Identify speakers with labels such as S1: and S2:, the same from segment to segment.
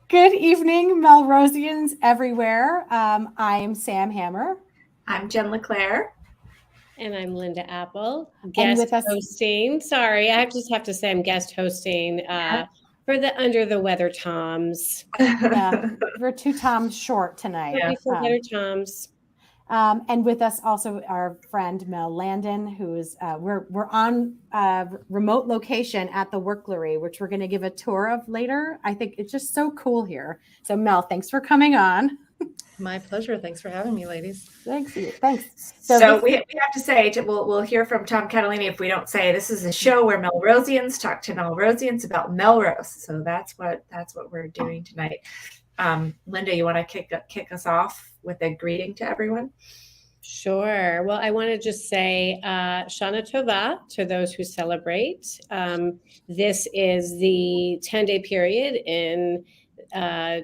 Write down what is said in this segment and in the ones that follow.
S1: Good evening, Melrosians everywhere. I am Sam Hammer.
S2: I'm Jen LeClaire.
S3: And I'm Linda Apple,
S1: And with us
S3: hosting. Sorry, I just have to say I'm guest hosting for the Under the Weather Toms.
S1: We're 2 Toms short tonight.
S3: Yeah, for Better Toms.
S1: And with us also our friend Mel Landon, who is we're on remote location at the Worklery, which we're going to give a tour of later. I think it's just so cool here. So Mel, thanks for coming on.
S4: My pleasure. Thanks for having me, ladies.
S1: Thanks.
S2: So we have to say, we'll hear from Tom Catalini if we don't say this is a show where Melrosians talk to Melrosians about Melrose. So that's what we're doing tonight. Linda, you want to kick us off with a greeting to everyone?
S3: Sure. Well, I want to just say Shana Tova to those who celebrate. This is the 10-day period in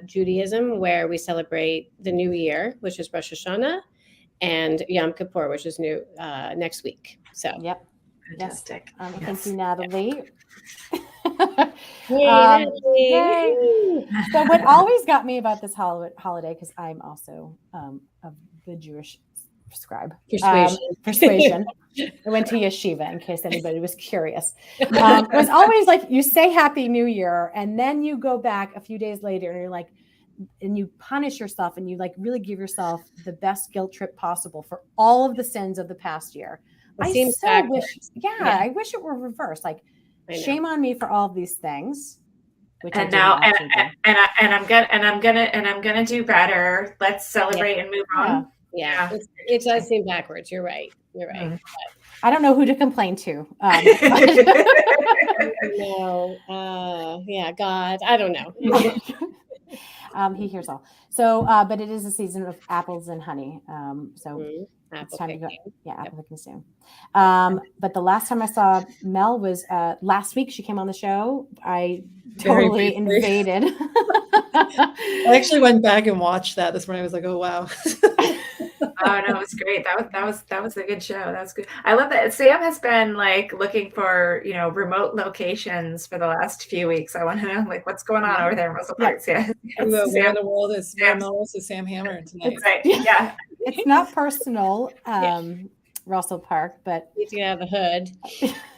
S3: Judaism where we celebrate the new year, which is Rosh Hashanah, and Yom Kippur, which is new next week. So,
S1: yep.
S2: Fantastic.
S1: Thank you, Natalie.
S3: Yay.
S1: So what always got me about this holiday, because I'm also of the Jewish persuasion. I went to yeshiva in case anybody was curious. It was always like you say Happy New Year, and then you go back a few days later, and you're like, and you punish yourself, and you like really give yourself the best guilt trip possible for all of the sins of the past year. I wish it were reversed. Like, shame on me for all of these things.
S2: I'm gonna do better. Let's celebrate and move on.
S3: Yeah. It does seem backwards. You're right.
S1: Mm-hmm. I don't know who to complain to.
S3: God, I don't know.
S1: He hears all. So, but it is a season of apples and honey. It's time to go. Yeah, apple picking soon. But the last time I saw Mel was last week. She came on the show. I totally invaded.
S4: I actually went back and watched that this morning. I was like, oh wow.
S2: Oh no, it was great. That was a good show. That was good. I love that Sam has been like looking for remote locations for the last few weeks. I want to know like what's going on over there in Russell Park. Yeah.
S4: Where in the world is Melrose is Sam Hammer tonight?
S2: That's right. Yeah.
S1: It's not personal, Russell Park, but
S3: you get out of the hood.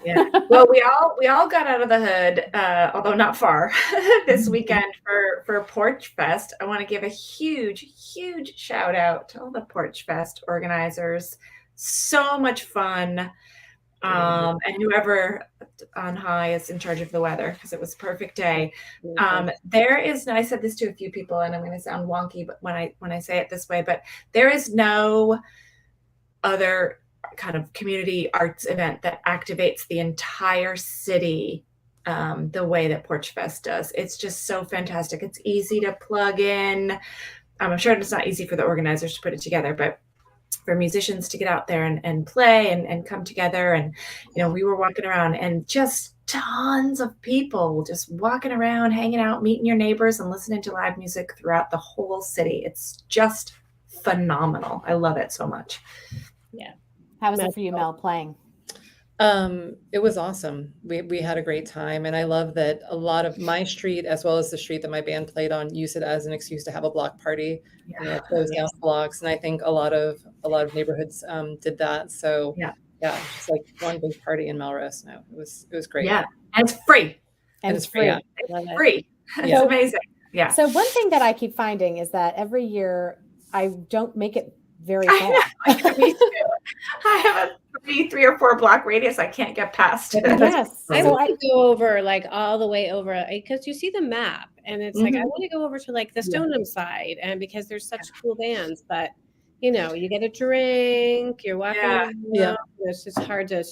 S2: Yeah. Well, we all got out of the hood, although not far, this weekend for Porch Fest. I want to give a huge shout out to all the Porch Fest organizers. So much fun. And whoever on high is in charge of the weather, because it was a perfect day. I said this to a few people, and I'm going to sound wonky, but when I say it this way, but there is no other kind of community arts event that activates the entire city the way that Porch Fest does. It's just so fantastic. It's easy to plug in. I'm sure it's not easy for the organizers to put it together, but for musicians to get out there and play and come together. And, we were walking around and just tons of people just walking around, hanging out, meeting your neighbors and listening to live music throughout the whole city. It's just phenomenal. I love it so much.
S3: Yeah.
S1: How was it for you, Mel, playing?
S4: It was awesome. We had a great time, and I love that a lot of my street, as well as the street that my band played on, used it as an excuse to have a block party. Close down blocks, and I think a lot of neighborhoods did that. So just like one big party in Melrose. No, it was great.
S2: Yeah, and it's free.
S1: It's free.
S2: Yeah. It's free. It's amazing. Yeah.
S1: So one thing that I keep finding is that every year I don't make it very far.
S2: Me too. I have a 3 or 4 block radius I can't get past.
S1: Yes.
S3: I want to go over like all the way over because you see the map and it's like I want to go over to like the Stoneham side, and because there's such cool bands, but you get a drink, you're walking around, it's just hard to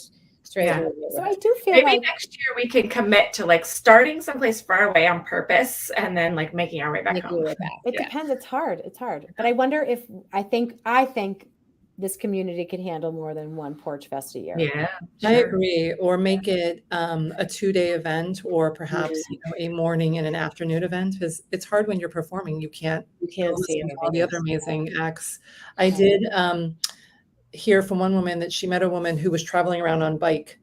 S3: straight
S2: Yeah.
S3: in the
S1: So I
S3: neighborhood.
S1: do feel
S2: Maybe
S1: like
S2: next year we can commit to like starting someplace far away on purpose and then like making our way back
S3: Making
S2: home.
S3: your way back.
S1: it
S3: Yeah.
S1: depends. It's hard. But I wonder if I think this community could handle more than one Porch Fest a year.
S2: Yeah,
S4: I
S2: sure.
S4: agree. Or make it a 2-day event, or perhaps a morning and an afternoon event. Because it's hard when you're performing. You can't
S3: You can't see
S4: listen to all the other
S3: everything.
S4: amazing acts. I did hear from one woman that she met a woman who was traveling around on bike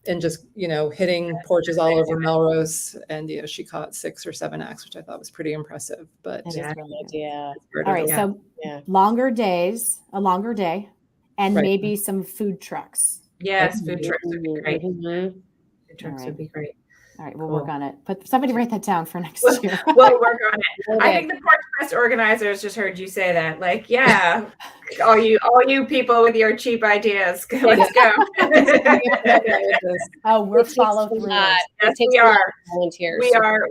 S4: and just hitting porches all over Melrose, and she caught 6 or 7 acts, which I thought was pretty impressive. But
S1: That is
S2: Yeah.
S1: really good.
S3: Yeah.
S1: All right. So
S3: Yeah.
S1: longer days, a longer day, and
S4: Right.
S1: maybe some food trucks.
S2: Yes, food trucks would be great.
S3: Mhm.
S2: Food trucks
S1: All
S2: would be great.
S1: All right, we'll
S2: Cool.
S1: work on it. But somebody write that down for next year.
S2: We'll work on it. I
S3: Okay.
S2: think the Porch Fest organizers just heard you say that. Like, yeah, all you people with your cheap ideas, let's go.
S1: Oh, we're
S3: It takes
S1: follow
S3: a
S1: through.
S3: lot.
S2: Yes,
S3: It takes
S2: we
S3: a lot
S2: are.
S3: of volunteers.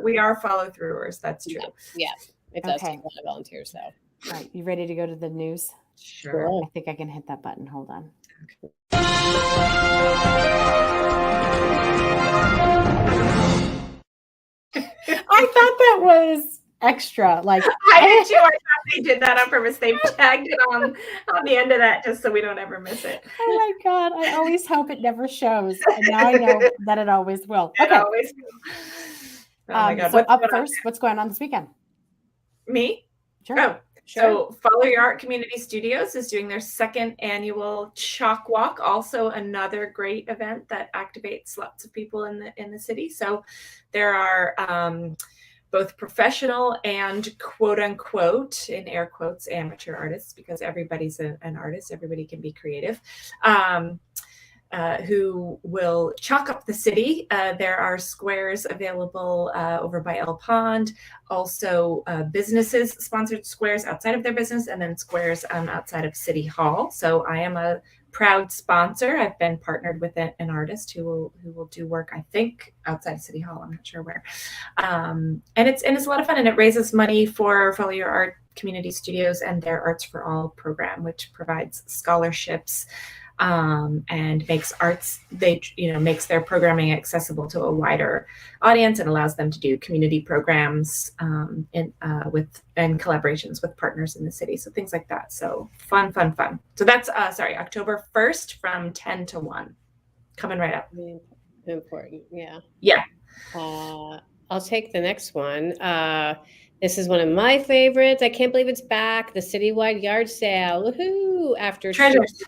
S2: We are follow throughers. That's true.
S3: Yeah. It does
S1: Okay.
S3: take a lot of volunteers, though.
S1: All right, you ready to go to the news?
S2: Sure.
S1: I think I can hit that button. Hold on. I thought that was extra. Like
S2: I did too. I thought they did that on purpose. They tagged it on the end of that just so we don't ever miss it.
S1: oh my God, I always hope it never shows. And now I know that it always will.
S2: It
S1: Okay.
S2: always. Oh my God.
S1: So
S2: What's
S1: up
S2: going on?
S1: first, what's going on this weekend?
S2: Me?
S1: Sure.
S2: Oh, so Follow Your Art Community Studios is doing their 2nd annual Chalk Walk, also another great event that activates lots of people in the city. So there are both professional and quote unquote, in air quotes, amateur artists, because everybody's an artist, everybody can be creative. Who will chalk up the city. There are squares available over by El Pond, also businesses sponsored squares outside of their business, and then squares outside of City Hall. So I am a proud sponsor. I've been partnered with an artist who will do work, I think, outside of City Hall. I'm not sure where. And it's a lot of fun, and it raises money for Follow Your Art Community Studios and their Arts for All program, which provides scholarships and makes makes their programming accessible to a wider audience and allows them to do community programs and collaborations with partners in the city. So things like that. So fun. So that's October 1st from 10 to 1. Coming right up.
S3: Really important. Yeah.
S2: Yeah.
S3: I'll take the next one. This is one of my favorites. I can't believe it's back. The citywide yard sale. Woohoo! After
S2: Treasures.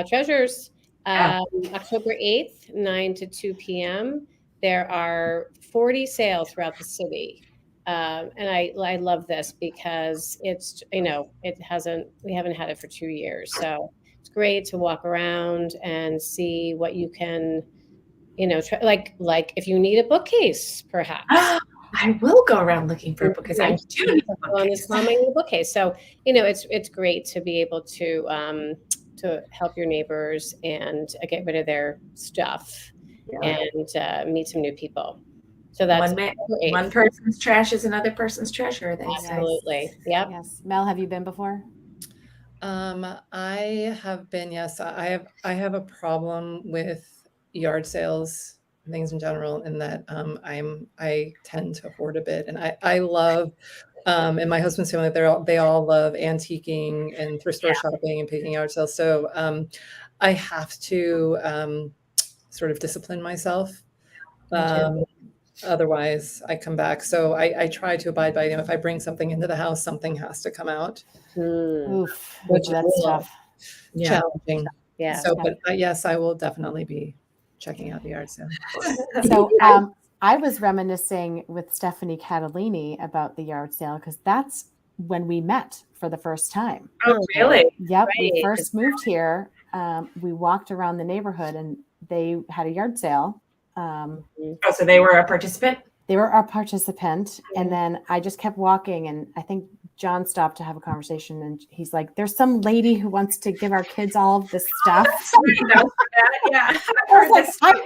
S3: Treasures. October 8th, 9 to 2 p.m. There are 40 sales throughout the city. And I love this because it's, we haven't had it for 2 years. So it's great to walk around and see what you can, like if you need a bookcase, perhaps.
S2: I will go around looking for a bookcase. I do need a bookcase.
S3: bookcase. So, it's great to be able to help your neighbors and get rid of their stuff and meet some new people. So that's
S2: one person's trash is another person's treasure. They say.
S3: Absolutely. Yep.
S1: Yes. Mel, have you been before?
S4: I have been, yes. I have a problem with yard sales, things in general, in that I tend to hoard a bit, and I love and my husband's family, they all love antiquing and thrift store shopping and picking yard sales. So I have to sort of discipline myself. Otherwise I come back. So I try to abide by them. If I bring something into the house, something has to come out.
S1: Oof,
S4: Which
S1: that's
S4: is
S1: tough.
S4: challenging.
S3: Yeah.
S4: So, but yes, I will definitely be checking out the yard sale.
S1: So I was reminiscing with Stephanie Catalini about the yard sale because that's when we met for the first time.
S2: Oh, really?
S1: Yep.
S3: Right.
S1: We first moved here. We walked around the neighborhood and they had a yard sale.
S2: So they were a participant?
S1: They were our participant. And then I just kept walking and I think John stopped to have a conversation and he's like, there's some lady who wants to give our kids all of this stuff.
S2: Yeah.
S1: I was like,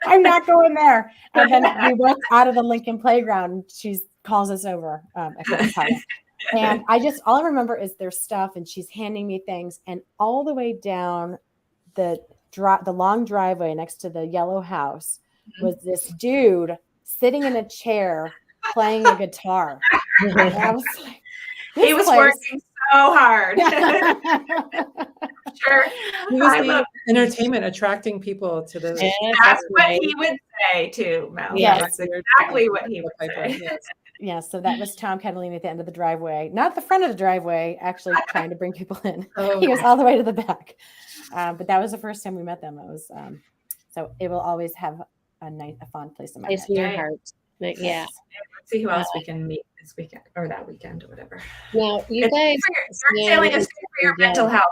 S1: I'm not going there. And then we walked out of the Lincoln playground and she calls us over. I can't tell you. And all I remember is their stuff and she's handing me things. And all the way down the the long driveway next to the yellow house was this dude sitting in a chair playing a guitar. And I was like,
S2: he was working so hard. Sure.
S4: He was the entertainment, attracting people to the.
S2: That's what he would say too, Mel.
S1: Yes.
S2: That's exactly what he would say.
S1: Yeah, so that was Tom Catalini at the end of the driveway, not the front of the driveway, actually trying to bring people in.
S4: Oh,
S1: he was all the way to the back. But that was the first time we met them. It was so it will always have a fond place in my heart.
S3: In your heart. Yeah.
S2: Let's see who else we can meet this weekend or that weekend or whatever.
S3: Now, you guys,
S2: sailing is good for your mental health.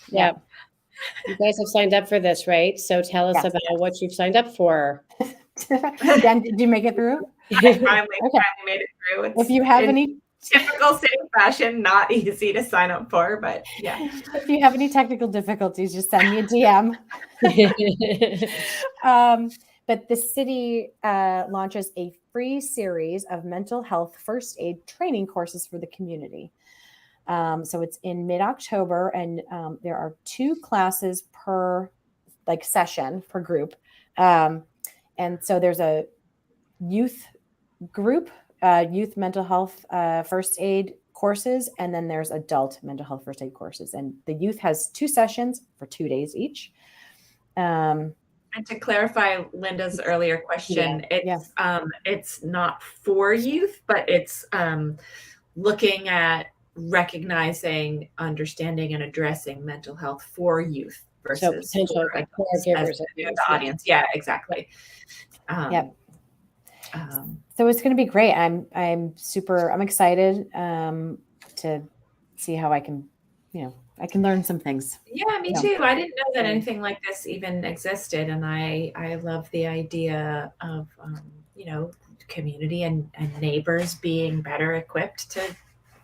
S3: Yeah. You guys have signed up for this, right? So tell us about what you've signed up for.
S1: Jen, did you make it through?
S2: I finally made it through.
S1: If you have any
S2: typical city fashion, not easy to sign up for, but yeah.
S1: If you have any technical difficulties, just send me a DM. But the city launches a free series of mental health first aid training courses for the community. So it's in mid-October, and there are 2 classes per session per group. And so there's a youth group, youth mental health first aid courses, and then there's adult mental health first aid courses. And the youth has 2 sessions for 2 days each. And
S2: to clarify Linda's earlier question, it's not for youth, but it's looking at recognizing, understanding, and addressing mental health for youth versus
S3: potential caregivers
S2: of the audience. Yeah, exactly.
S1: So it's going to be great. I'm excited to see how I can learn some things.
S2: Yeah, me too. I didn't know that anything like this even existed, and I love the idea of community and neighbors being better equipped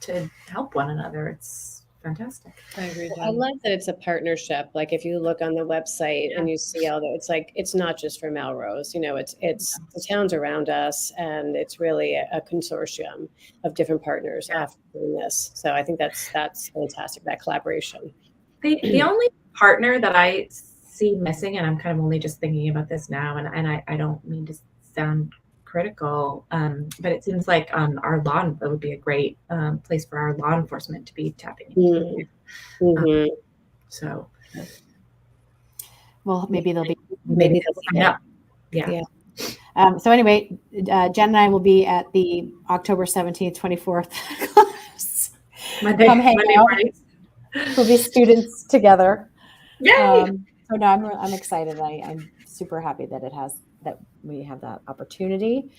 S2: to help one another. It's fantastic.
S4: I agree.
S3: I love that it's a partnership. Like if you look on the website and you see all that, it's not just for Melrose. It's the towns around us, and it's really a consortium of different partners doing this. So I think that's fantastic, that collaboration.
S2: The only partner that I see missing, and I'm kind of only just thinking about this now, and I don't mean to sound critical, but it seems like our law that would be a great place for our law enforcement to be tapping into. So,
S1: well, maybe they'll
S2: sign up. Yeah.
S1: So anyway, Jen and I will be at the October 17th, 24th class.
S2: Monday mornings.
S1: We'll be students together.
S2: Yay!
S1: So no, I'm excited. I'm super happy that we have that opportunity.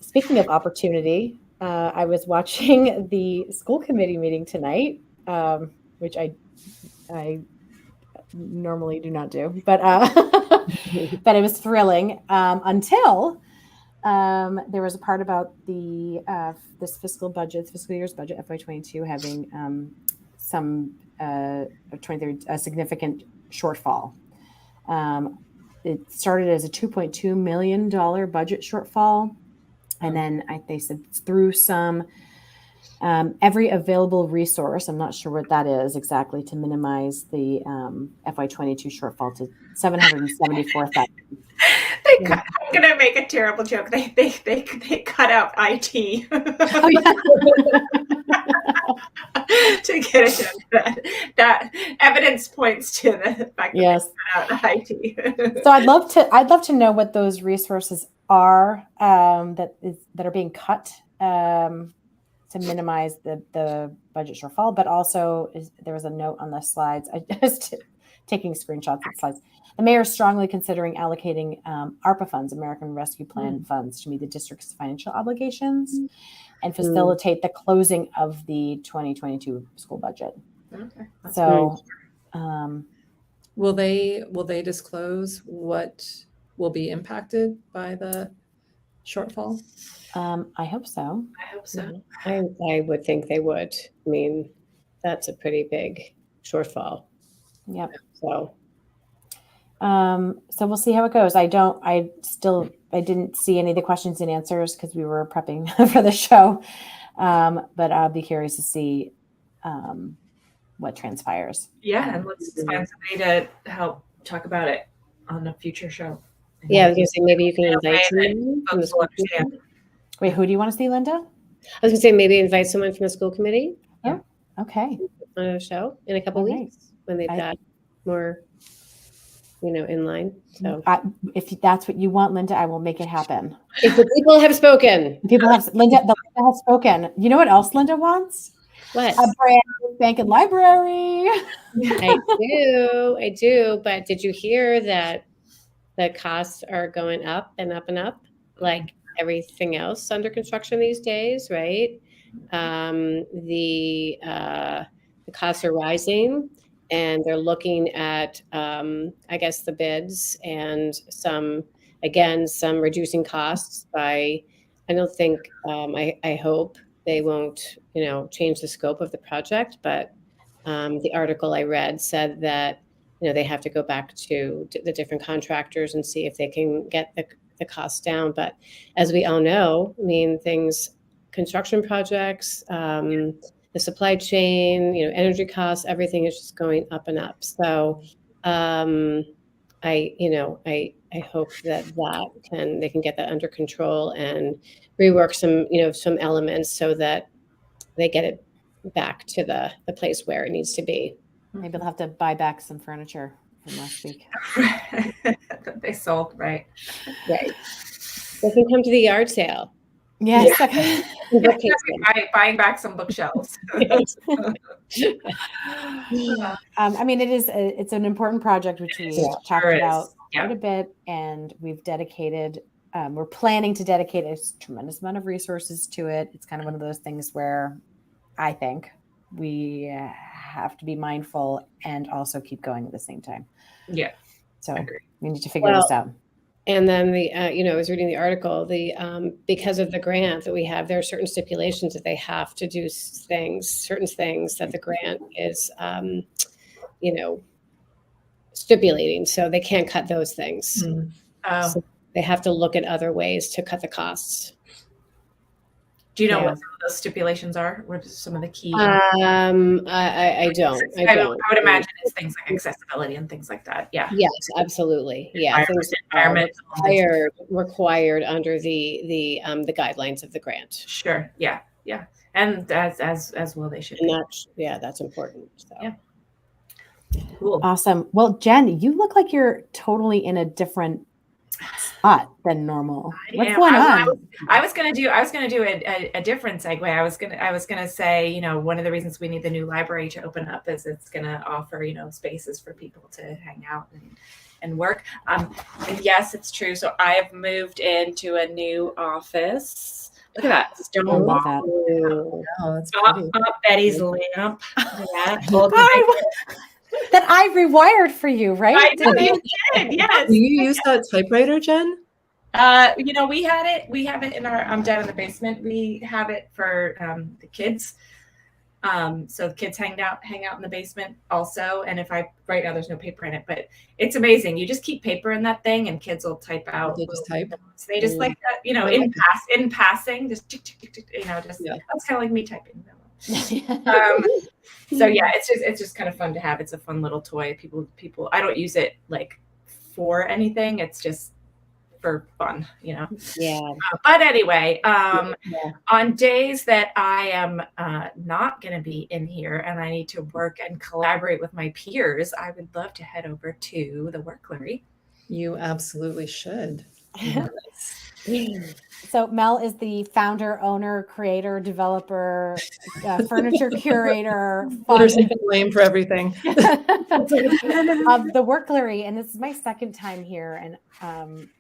S1: Speaking of opportunity, I was watching the school committee meeting tonight, which I normally do not do, but but it was thrilling until there was a part about this fiscal year's budget, FY22, having a significant shortfall. It started as a $2.2 million budget shortfall. And then they said through some every available resource, I'm not sure what that is exactly, to minimize the FY22 shortfall to $774,000.
S2: I'm gonna make a terrible joke. They cut out IT.
S1: Oh, yeah.
S2: To get it. That evidence points to the fact that they cut out IT.
S1: So I'd love to know what those resources are that are being cut to minimize the budget shortfall. But also, there was a note on the slides. I just taking screenshots of the slides. The mayor is strongly considering allocating ARPA funds, American Rescue Plan funds, to meet the district's financial obligations and facilitate the closing of the 2022 school budget.
S2: Okay.
S1: So,
S4: will they disclose what will be impacted by the shortfall?
S1: I hope so.
S2: I hope so.
S3: I would think they would. I mean, that's a pretty big shortfall.
S1: Yep.
S3: So
S1: we'll see how it goes. I didn't see any of the questions and answers because we were prepping for the show. But I'll be curious to see what transpires.
S2: Yeah, and let's find somebody to help talk about it on a future show.
S3: Yeah, I was gonna say maybe you can invite
S2: Okay,
S3: someone from the
S2: folks will
S3: school committee.
S2: understand.
S1: Wait, who do you want to see, Linda?
S3: I was gonna say maybe invite someone from the school committee
S1: Okay.
S3: on a show in a couple
S1: All right.
S3: weeks when they've got more, in line. So
S1: If that's what you want, Linda, I will make it happen.
S3: if the people have spoken,
S1: Linda has spoken. You know what else Linda wants?
S3: what?
S1: A brand new spanking library.
S3: I do. But did you hear that the costs are going up and up and up, like everything else under construction these days, right? The costs are rising, and they're looking at, I guess, the bids and some reducing costs by. I don't think. I hope they won't, change the scope of the project, but the article I read said that they have to go back to the different contractors and see if they can get the costs down. But as we all know, I mean, construction projects, the supply chain, energy costs, everything is just going up and up. So I hope that they can get that under control and rework some elements so that they get it back to the place where it needs to be.
S1: Maybe they'll have to buy back some furniture from last week.
S2: That they sold, right?
S3: Right. They can come to the yard sale.
S1: Yes.
S2: Buying back some bookshelves.
S1: I mean, it's an important project, which we talked about quite a bit, and we've dedicated, we're planning to dedicate a tremendous amount of resources to it. It's kind of one of those things where I think we have to be mindful and also keep going at the same time.
S2: Yeah.
S1: So we need to figure this out.
S3: And then I was reading the article, because of the grant that we have, there are certain stipulations that they have to do certain things that the grant is, stipulating. So they can't cut those things. So they have to look at other ways to cut the costs.
S2: Do you know what some of those stipulations are? What are some of the key?
S3: I don't.
S2: I would imagine it's things like accessibility and things like that. Yeah.
S3: Yes, absolutely. Yeah. Things required under the guidelines of the grant.
S2: Sure. Yeah. Yeah. And as well they should.
S3: And that's important. So.
S2: Yeah. Cool.
S1: Awesome. Well, Jen, you look like you're totally in a different spot than normal. What's going on?
S2: I was gonna do a different segue. I was gonna say, one of the reasons we need the new library to open up is it's gonna offer, spaces for people to hang out and work. And yes, it's true. So I have moved into a new office. Look at that stone wall.
S4: Oh, that's pretty.
S2: Betty's lamp. Yeah.
S1: That I rewired for you, right?
S2: I know you did, yes.
S4: Do you use that typewriter, Jen?
S2: We have it in our down in the basement. We have it for the kids. So the kids hang out in the basement also. And right now there's no paper in it, but it's amazing. You just keep paper in that thing and kids will type out.
S4: They just type.
S2: They just like that, in passing, just tick, tick, tick, tick, that's kind of like me typing. So yeah, it's just kind of fun to have. It's a fun little toy. People. I don't use it like for anything. It's just for fun,
S3: Yeah.
S2: But anyway, on days that I am not going to be in here and I need to work and collaborate with my peers, I would love to head over to the Worklery.
S4: You absolutely should.
S1: So Mel is the founder, owner, creator, developer, furniture curator,
S4: blame for everything
S1: of the Worklery, and this is my second time here, and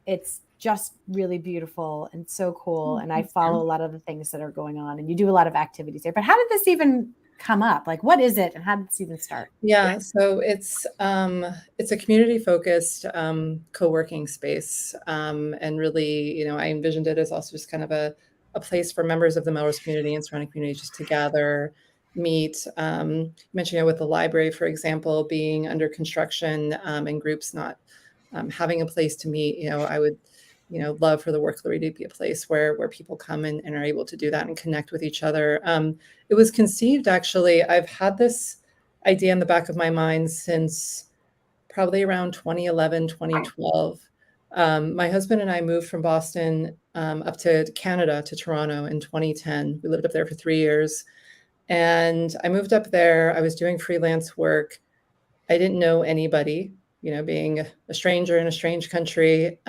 S1: it's just really beautiful and so cool. And I follow a lot of the things that are going on, and you do a lot of activities there. But how did this even come up? Like, what is it, and how did this even start?
S4: Yeah, so it's a community-focused co-working space, and really, I envisioned it as also just kind of a place for members of the Melrose community and surrounding communities just to gather, meet. You mentioned with the library, for example, being under construction and groups not having a place to meet. I would love for the Worklery to be a place where people come and are able to do that and connect with each other. It was conceived, actually, I've had this idea in the back of my mind since probably around 2011, 2012. My husband and I moved from Boston up to Canada, to Toronto in 2010. We lived up there for 3 years. And I moved up there. I was doing freelance work. I didn't know anybody, being a stranger in a strange country.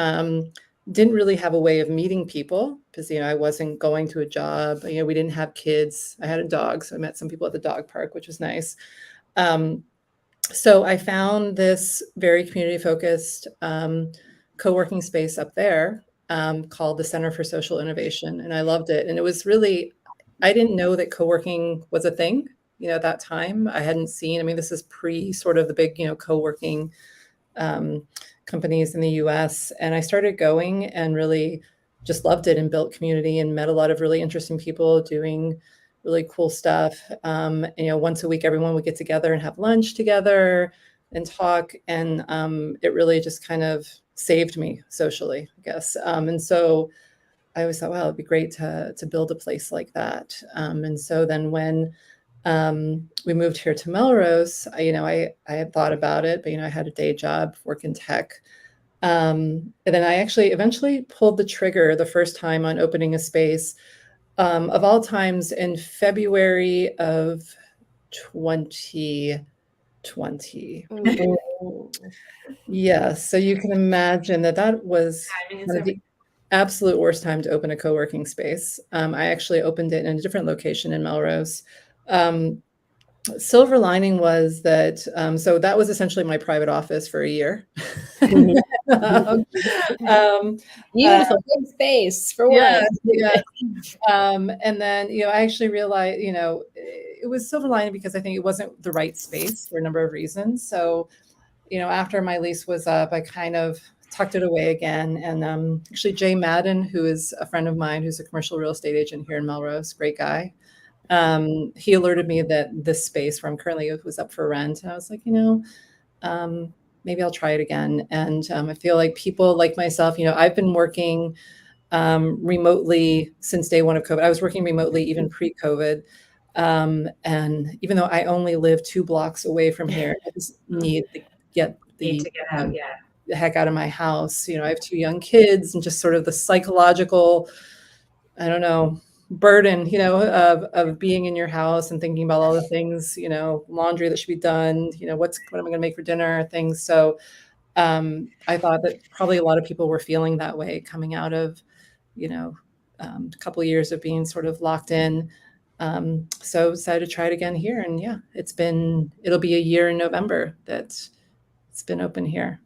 S4: Didn't really have a way of meeting people because, I wasn't going to a job. We didn't have kids. I had a dog, so I met some people at the dog park, which was nice. So I found this very community-focused co-working space up there called the Center for Social Innovation, and I loved it. And it was really, I didn't know that co-working was a thing, at that time. I hadn't seen, this is pre sort of the big, co-working companies in the US. And I started going and really just loved it and built community and met a lot of really interesting people doing really cool stuff. Once a week, everyone would get together and have lunch together and talk. And it really just kind of saved me socially, I guess. And so I always thought, wow, it'd be great to build a place like that. And so then when we moved here to Melrose, I had thought about it, but, I had a day job, work in tech. And then I actually eventually pulled the trigger the first time on opening a space of all times in February of 2020. Yes. So you can imagine that was one of the absolute worst time to open a co-working space. I actually opened it in a different location in Melrose. Silver lining was that, so that was essentially my private office for a year.
S3: Beautiful big space for
S4: yeah,
S3: one.
S4: yeah. And then, I actually realized, it was silver lining because I think it wasn't the right space for a number of reasons. So, after my lease was up, I kind of tucked it away again. And actually Jay Madden, who is a friend of mine, who's a commercial real estate agent here in Melrose, great guy. He alerted me that this space where I'm currently was up for rent. And I was like, maybe I'll try it again. And I feel like people like myself, I've been working remotely since day one of COVID. I was working remotely even pre-COVID. And even though I only live 2 blocks away from here, I just need to get the heck out of my house. I have 2 young kids and just sort of the psychological, I don't know, burden, of being in your house and thinking about all the things, laundry that should be done, what am I going to make for dinner, things. So I thought that probably a lot of people were feeling that way coming out of, a couple of years of being sort of locked in. So decided to try it again here. And yeah, it'll be a year in November that it's been open here.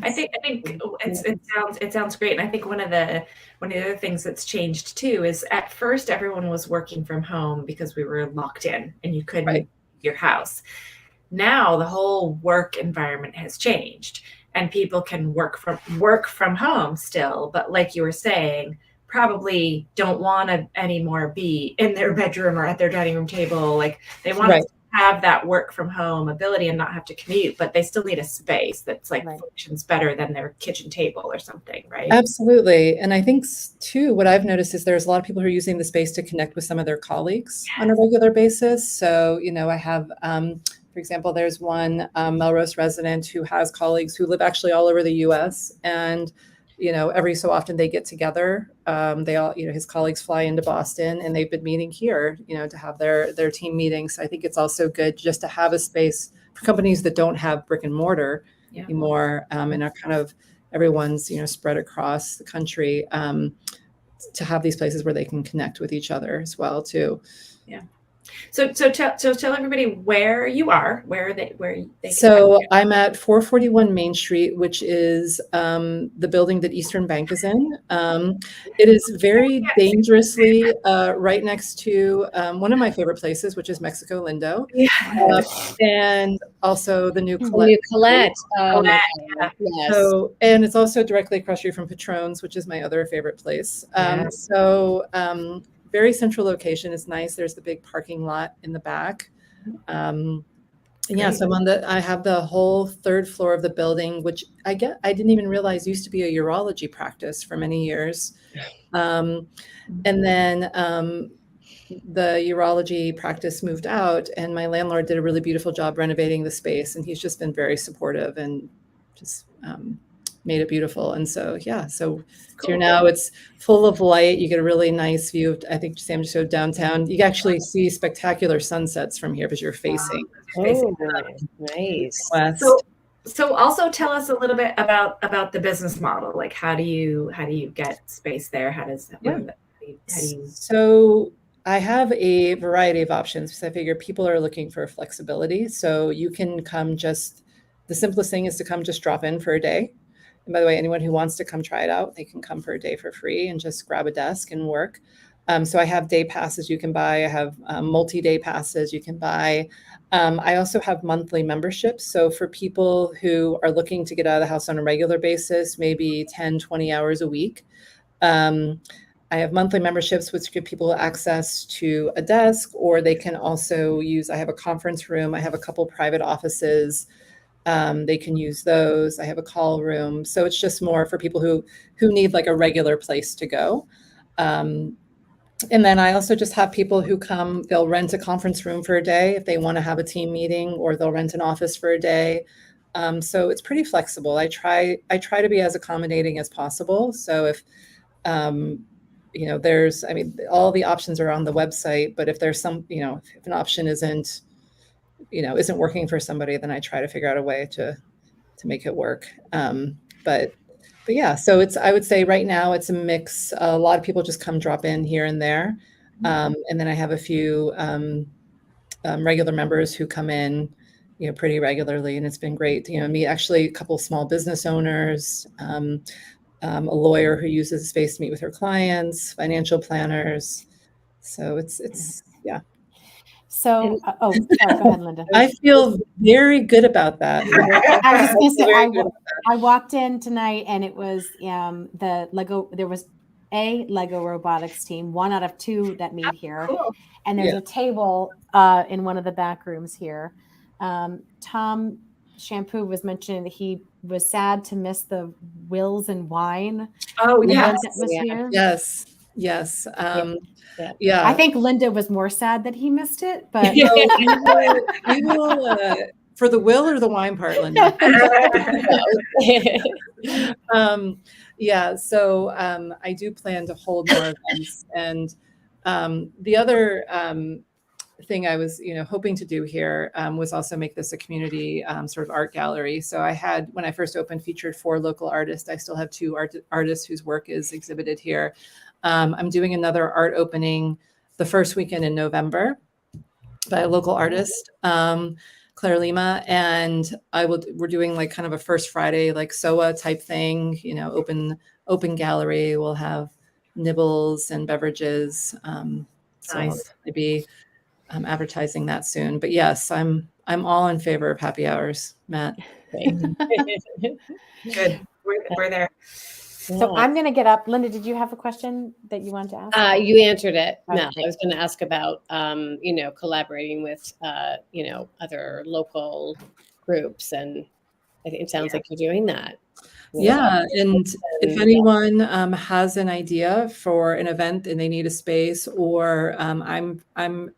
S2: I think it sounds great. And I think one of the other things that's changed too is at first everyone was working from home because we were locked in and you couldn't leave your house. Now the whole work environment has changed and people can work from home still, but like you were saying, probably don't want to anymore be in their bedroom or at their dining room table. Like they want to have that work from home ability and not have to commute, but they still need a space that's functions better than their kitchen table or something, right?
S4: Absolutely. And I think too, what I've noticed is there's a lot of people who are using the space to connect with some of their colleagues on a regular basis. So, I have, for example, there's one Melrose resident who has colleagues who live actually all over the US, and every so often they get together. They all, his colleagues fly into Boston and they've been meeting here, to have their team meetings. So I think it's also good just to have a space for companies that don't have brick and mortar anymore, and are kind of everyone's, spread across the country, to have these places where they can connect with each other as well too. Yeah.
S2: So tell everybody where you are, where they
S4: So I'm at 441 Main Street, which is the building that Eastern Bank is in. It is very dangerously right next to one of my favorite places, which is Mexico Lindo, and also the new Colette.
S3: Yes.
S4: So, and it's also directly across street from Patron's, which is my other favorite place. Very central location. It's nice. There's the big parking lot in the back. So I have the whole 3rd floor of the building, which I didn't even realize used to be a urology practice for many years. And then the urology practice moved out, and my landlord did a really beautiful job renovating the space, and he's just been very supportive and just made it beautiful. And so, yeah, so here now it's full of light. You get a really nice view of, I think Sam just showed downtown. You actually see spectacular sunsets from here because you're facing
S3: Nice.
S4: west.
S2: So also tell us a little bit about the business model. Like, how do you get space there? How do you...
S4: So I have a variety of options because I figure people are looking for flexibility. So you can come the simplest thing is to come just drop in for a day. And by the way, anyone who wants to come try it out, they can come for a day for free and just grab a desk and work. So I have day passes you can buy. I have multi-day passes you can buy. I also have monthly memberships. So for people who are looking to get out of the house on a regular basis, maybe 10, 20 hours a week, I have monthly memberships, which give people access to a desk, or they can also I have a conference room. I have a couple private offices. They can use those. I have a call room. So it's just more for people who need like a regular place to go. And then I also just have people who come, they'll rent a conference room for a day if they want to have a team meeting, or they'll rent an office for a day. So it's pretty flexible. I try to be as accommodating as possible. So if, all the options are on the website, but if there's some, if an option isn't working for somebody, then I try to figure out a way to make it work. But yeah, so I would say right now it's a mix. A lot of people just come drop in here and there. And then I have a few regular members who come in, pretty regularly, and it's been great. Meet actually a couple small business owners, a lawyer who uses the space to meet with her clients, financial planners. So it's yeah.
S1: So, sorry, go ahead, Linda.
S4: I feel very good about that.
S1: I was just going to say, I walked in tonight and it was the Lego. There was a Lego robotics team, 1 out of 2 that meet here, and there's a table in one of the back rooms here. Tom Shampoo was mentioning that he was sad to miss the Wills and Wine.
S2: Oh yes,
S1: that was here.
S4: Yes.
S3: Yeah.
S1: I think Linda was more sad that he missed it, but
S4: you will for the will or the wine part, Linda. So I do plan to hold more events, and the other thing I was hoping to do here was also make this a community sort of art gallery. So I had, when I first opened, featured 4 local artists. I still have 2 artists whose work is exhibited here. I'm doing another art opening the first weekend in November by a local artist, Claire Lima, and we're doing like kind of a first Friday, like SOA type thing, open gallery. We'll have nibbles and beverages. So
S2: nice.
S4: I'll be advertising that soon. But yes, I'm all in favor of happy hours, Matt.
S2: Good. We're there.
S1: So I'm going to get up. Linda, did you have a question that you wanted to ask?
S3: You answered it.
S1: Okay.
S3: No, I was going to ask about, collaborating with, other local groups, and it sounds like you're doing that.
S4: Yeah, and if anyone has an idea for an event and they need a space, or I'm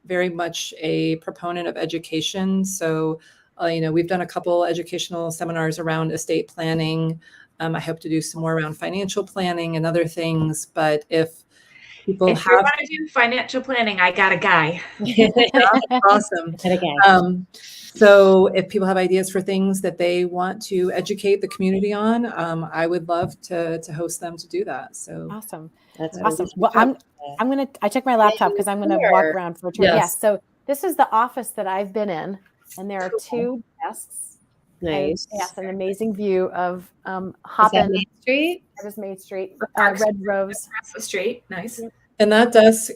S4: very much a proponent of education. So, we've done a couple educational seminars around estate planning. I hope to do some more around financial planning and other things. But if people
S2: you want to do financial planning, I got a guy.
S4: Awesome. So if people have ideas for things that they want to educate the community on, I would love to host them to do that. So
S1: awesome.
S3: That's
S1: awesome. Well, I check my laptop because I'm going to walk around for a turn. Yes. So this is the office that I've been in, and there are 2 desks.
S3: Nice.
S1: Yes, an amazing view of Hobbit
S3: Main Street.
S1: That is Main Street. Red Rose.
S2: Across the street. Nice.
S4: And that desk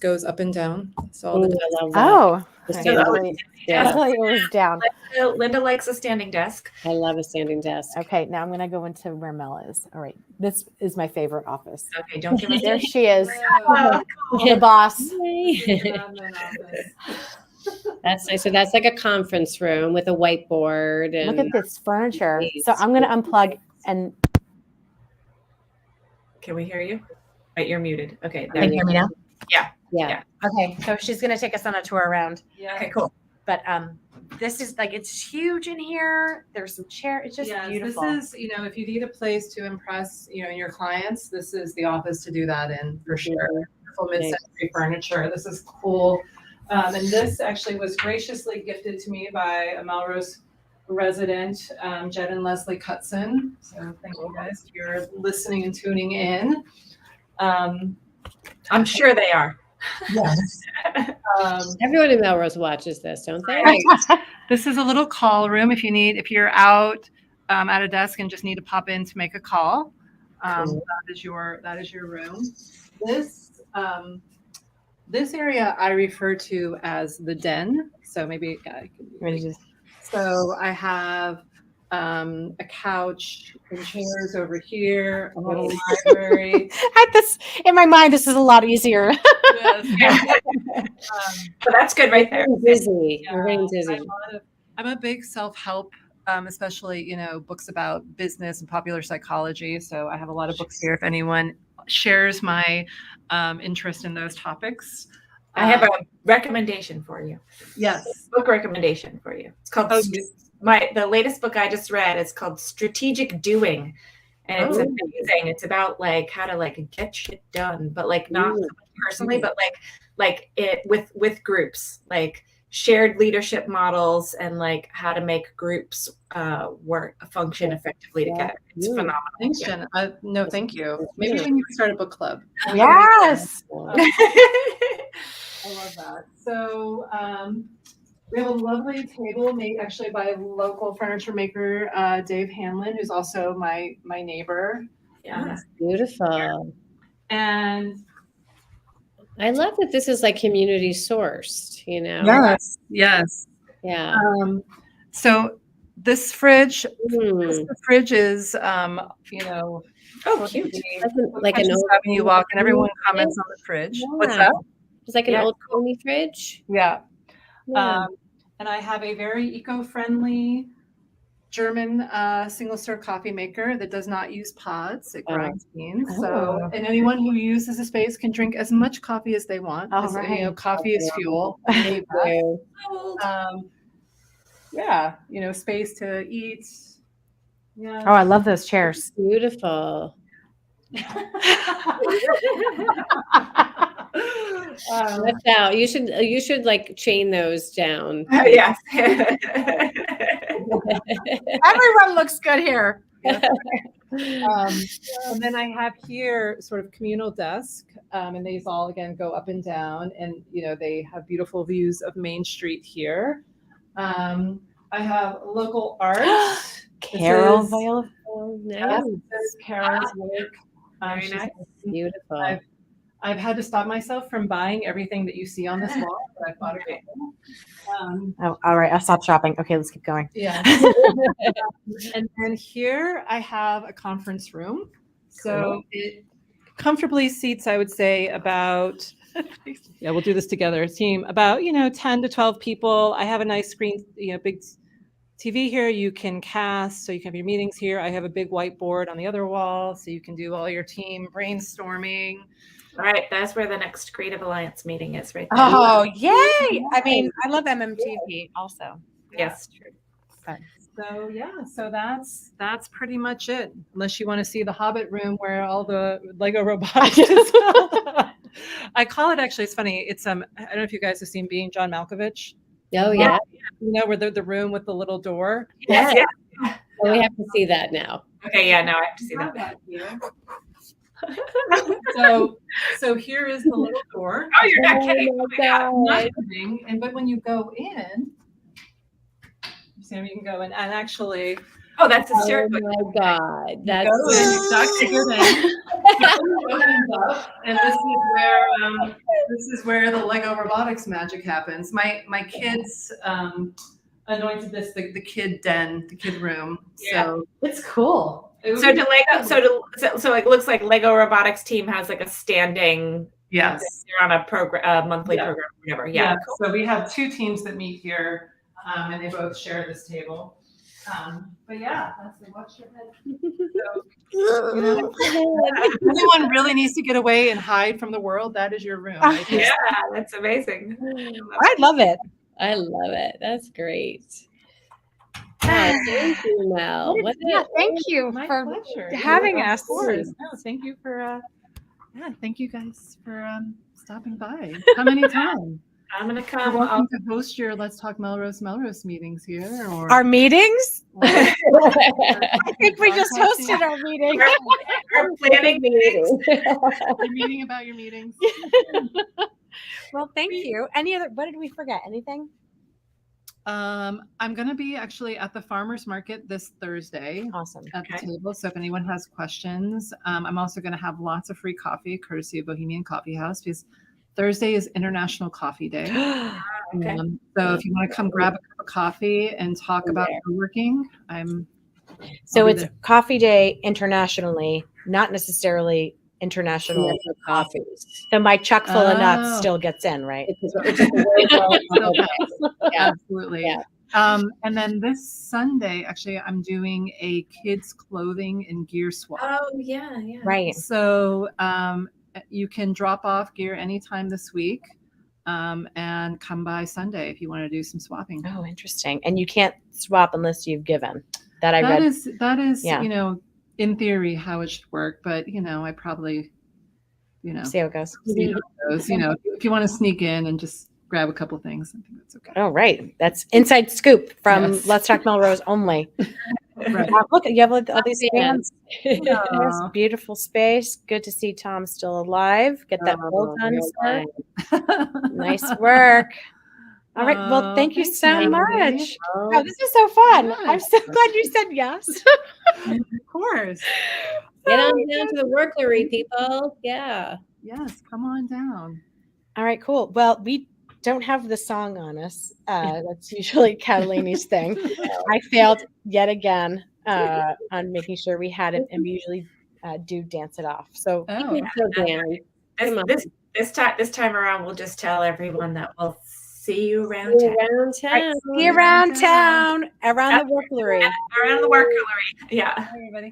S4: goes up and down. So all the desks.
S3: I love that.
S1: Actually, it was down.
S2: Linda likes a standing desk.
S3: I love a standing desk.
S1: Okay, now I'm going to go into where Mel is. All right, this is my favorite office.
S2: Okay, don't give us.
S1: There she is,
S2: Oh,
S1: the boss.
S3: That's nice. So that's like a conference room with a whiteboard. And
S1: look at this furniture. So I'm going to unplug and.
S2: Can we hear you? Right, you're muted. Okay.
S5: Can you hear me now?
S3: Yeah.
S1: Okay, so she's gonna take us on a tour around.
S4: Yeah.
S2: Okay, cool.
S1: But this is like, it's huge in here. There's some chair. It's just beautiful.
S4: This is, if you need a place to impress, your clients, this is the office to do that in for sure. Beautiful mid-century furniture. This is cool. And this actually was graciously gifted to me by a Melrose resident, Jed and Leslie Cutson. So thank you guys if you're listening and tuning in.
S2: I'm sure they are.
S4: Yes.
S3: Everyone in Melrose watches this, don't they?
S4: Right. This is a little call room if you're out at a desk and just need to pop in to make a call. That is your room. This area I refer to as the den. So maybe so I have a couch and chairs over here, a little library.
S1: In my mind, this is a lot easier.
S2: So that's good right there.
S3: Busy. We're getting dizzy.
S4: I'm a big self-help, especially, books about business and popular psychology. So I have a lot of books here if anyone shares my interest in those topics.
S2: I have a recommendation for you.
S4: Yes.
S2: Book recommendation for you. It's called the latest book I just read is called Strategic Doing. And it's amazing. It's about like how to like get shit done, but like not so much personally, but like it with groups, like shared leadership models and like how to make groups function effectively together. It's phenomenal.
S4: Thanks, Jen. No, thank you. Maybe we need to start a book club.
S1: Yes.
S4: I love that. So we have a lovely table made actually by local furniture maker Dave Hanlon, who's also my neighbor.
S2: Yeah.
S3: Beautiful.
S4: And
S3: I love that this is like community sourced,
S4: Yes.
S3: Yeah.
S4: So this fridge,
S3: Mm.
S4: the fridge is,
S2: Oh, cute.
S3: Like an old
S4: having you walk, and everyone comments on the fridge. What's
S3: Yeah.
S4: that?
S3: It's like an old Coney fridge.
S4: Yeah.
S3: Yeah.
S4: And I have a very eco-friendly German single serve coffee maker that does not use pods. It grinds beans. So, and anyone who uses the space can drink as much coffee as they want.
S1: Oh, right.
S4: Coffee is fuel. Space to eat. Yeah.
S1: Oh, I love those chairs.
S3: Beautiful. Watch out. You should like chain those down.
S2: Yes.
S1: Everyone looks good here.
S4: And then I have here sort of communal desk, and these all again go up and down, and they have beautiful views of Main Street here. I have local art.
S1: Carol
S4: This is-
S1: Vale.
S3: Nice.
S4: This is Carol's work.
S2: Very nice.
S3: Beautiful.
S4: I've had to stop myself from buying everything that you see on this wall, but I've bought a couple.
S1: Oh, all right. I'll stop shopping. Okay, let's keep going.
S4: Yeah. And then here I have a conference room. So it comfortably seats, I would say, about, we'll do this together, team, about, 10 to 12 people. I have a nice screen, big TV here. You can cast, so you can have your meetings here. I have a big whiteboard on the other wall, so you can do all your team brainstorming.
S2: All right, that's where the next Creative Alliance meeting is, right there.
S1: Oh, yay! I mean, I love MMTV also.
S2: Yes, true.
S4: So so that's pretty much it. Unless you want to see the Hobbit Room where all the Lego robotics is. I call it, actually, it's funny. It's I don't know if you guys have seen Being John Malkovich.
S3: Oh yeah.
S4: Where the room with the little door.
S2: Yes, yeah.
S3: Well, we have to see that now.
S2: Okay, yeah, now I have to see that.
S4: So here is the little door.
S2: Oh, you're not kidding.
S3: my
S4: I'm not
S3: God.
S4: kidding. But when you go in, Sam, you can go in, and actually,
S2: Oh, that's a
S3: Oh
S2: stairway.
S3: my God. That's
S4: go in, you duck to get in, and this is where the Lego robotics magic happens. My kids anointed this the kid den, the kid room.
S2: Yeah.
S4: So it's cool.
S2: So it looks like Lego Robotics team has like a standing.
S4: Yes.
S2: They're on a program, monthly program, or whatever. Yeah.
S4: So we have two teams that meet here, and they both share this table.
S5: But yeah, that's the watch your head. So, you know, if anyone really needs to get away and hide from the world, that is your room.
S2: Yeah, that's amazing.
S1: I love it.
S3: I love it. That's great. Oh, thank you, Mel.
S1: Thank you
S5: My
S1: for
S5: pleasure.
S1: having
S5: Yeah,
S1: us.
S5: Of course. No, thank you for thank you guys for stopping by. Come anytime.
S2: I'm gonna
S5: You're
S2: come.
S5: welcome to host your Let's Talk Melrose meetings here, or
S1: Our meetings?
S5: or-
S1: I think we just hosted our meeting.
S2: Our planning meetings.
S5: You're meeting about your meetings.
S1: Well, thank you. Any other? What did we forget? Anything?
S5: I'm going to be actually at the farmers market this Thursday
S1: Awesome.
S5: at the table. So if anyone has questions, I'm also going to have lots of free coffee courtesy of Bohemian Coffee House because Thursday is International Coffee Day.
S2: Okay.
S5: So if you want to come grab a cup of coffee and talk about woodworking,
S1: So
S5: I'll be
S1: it's
S5: there.
S1: Coffee Day internationally, not necessarily international
S3: Commercial coffees.
S1: So my Chuck full of nuts
S5: Oh.
S1: still gets in, right?
S3: Yeah.
S5: Absolutely.
S3: Yeah.
S5: And then this Sunday, actually, I'm doing a kids' clothing and gear swap.
S2: Oh yeah, yeah.
S1: Right.
S5: So you can drop off gear anytime this week and come by Sunday if you want to do some swapping.
S1: Oh, interesting. And you can't swap unless you've given. That I
S5: That
S1: read.
S5: is
S1: Yeah.
S5: you know, in theory how it should work, but you know, I probably, you know,
S1: See how it goes.
S5: see how it goes. You know, if you want to sneak in and just grab a couple things, I think that's okay.
S1: Oh, right. That's inside scoop from
S5: Yes.
S1: Let's Talk Melrose only.
S5: Right.
S1: Look, you have all these fans. Yes,
S5: Aw.
S1: beautiful space. Good to see Tom still alive. Get that well done,
S3: real
S1: sir. Nice work. All right. Well, thank you
S5: Thanks,
S1: so
S5: Melody.
S1: much. Oh, this is so fun. I'm so glad you said yes.
S5: Of course.
S3: Get on down to the Worklery, people. Yeah.
S5: Yes, come on down.
S1: All right, cool. Well, we don't have the song on us. That's usually Catalini's thing. I failed yet again on making sure we had it, and we usually do dance it off. So
S5: Oh,
S3: So, Dan, come on.
S2: This time around, we'll just tell everyone that we'll see you around
S3: See you
S2: town.
S3: around town.
S1: see you around town, around the Worklery.
S2: Around the Worklery. Yeah.
S5: hi, everybody.